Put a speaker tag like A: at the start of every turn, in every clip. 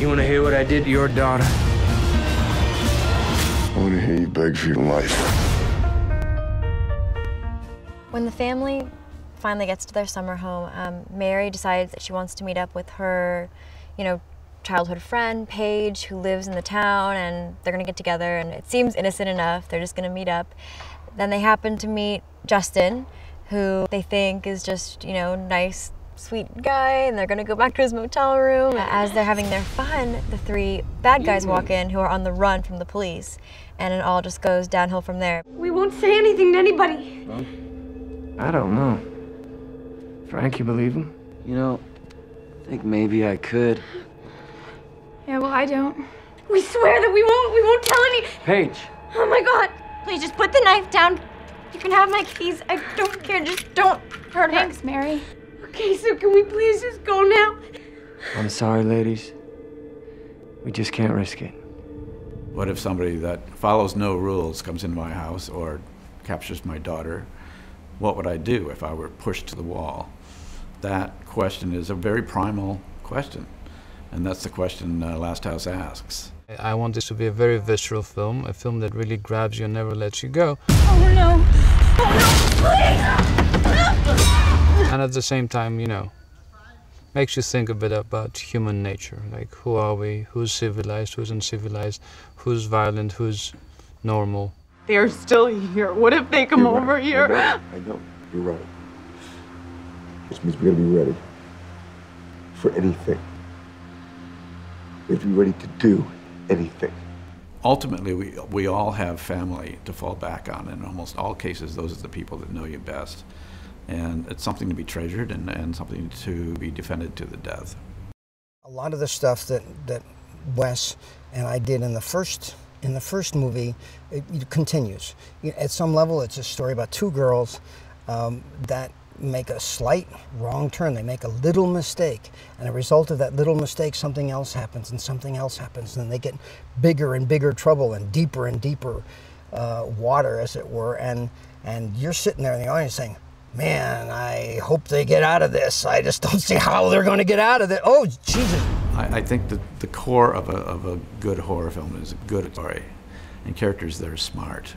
A: You want to hear what I did to your daughter?
B: I want to hear you beg for your life.
C: When the family finally gets to their summer home, Mary decides that she wants to meet up with her, childhood friend, Paige, who lives in the town, and they're gonna get together, and it seems innocent enough. They're just gonna meet up. Then they happen to meet Justin, who they think is just, nice, sweet guy, and they're gonna go back to his motel room. As they're having their fun, the three bad guys walk in who are on the run from the police, and it all just goes downhill from there.
D: We won't say anything to anybody.
A: Well, I don't know. Frank, you believe him?
E: I think maybe I could.
D: Yeah, well, I don't. We swear that we won't tell any.
E: Paige.
D: Oh my God. Please just put the knife down. You can have my keys. I don't care. Just don't hurt her. Thanks, Mary. Okay, so can we please just go now?
A: I'm sorry, ladies. We just can't risk it.
F: What if somebody that follows no rules comes into my house or captures my daughter? What would I do if I were pushed to the wall? That question is a very primal question. And that's the question Last House asks.
G: I want this to be a very visceral film, a film that really grabs you and never lets you go.
D: Oh no! Oh no, please!
G: And at the same time, makes you think a bit about human nature. Like, who are we? Who's civilized? Who's uncivilized? Who's violent? Who's normal?
H: They're still here. What if they come over here?
B: I know. You're right. Which means we gotta be ready for anything. We have to be ready to do anything.
F: Ultimately, we all have family to fall back on. In almost all cases, those are the people that know you best. And it's something to be treasured and something to be defended to the death.
I: A lot of the stuff that Wes and I did in the first movie, it continues. At some level, it's a story about two girls that make a slight wrong turn. They make a little mistake, and as a result of that little mistake, something else happens, and something else happens, and they get bigger and bigger trouble and deeper water, as it were, and you're sitting there in the audience saying, man, I hope they get out of this. I just don't see how they're going to get out of it. Oh, Jesus.
F: I think that the core of a good horror film is a good story and characters that are smart,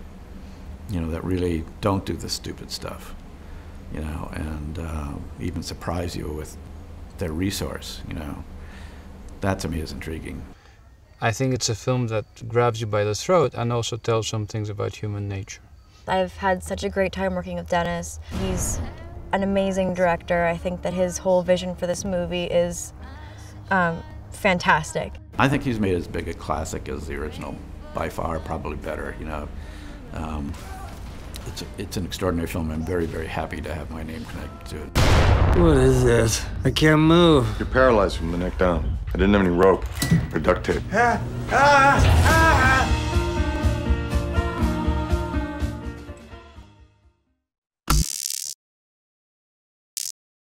F: that really don't do the stupid stuff, and even surprise you with their resource, That to me is intriguing.
G: I think it's a film that grabs you by the throat and also tells some things about human nature.
C: I've had such a great time working with Dennis. He's an amazing director. I think that his whole vision for this movie is fantastic.
F: I think he's made as big a classic as the original, by far, probably better, It's an extraordinary film. I'm very, very happy to have my name connected to it.
A: What is this? I can't move.
B: You're paralyzed from the neck down. I didn't have any rope or duct tape.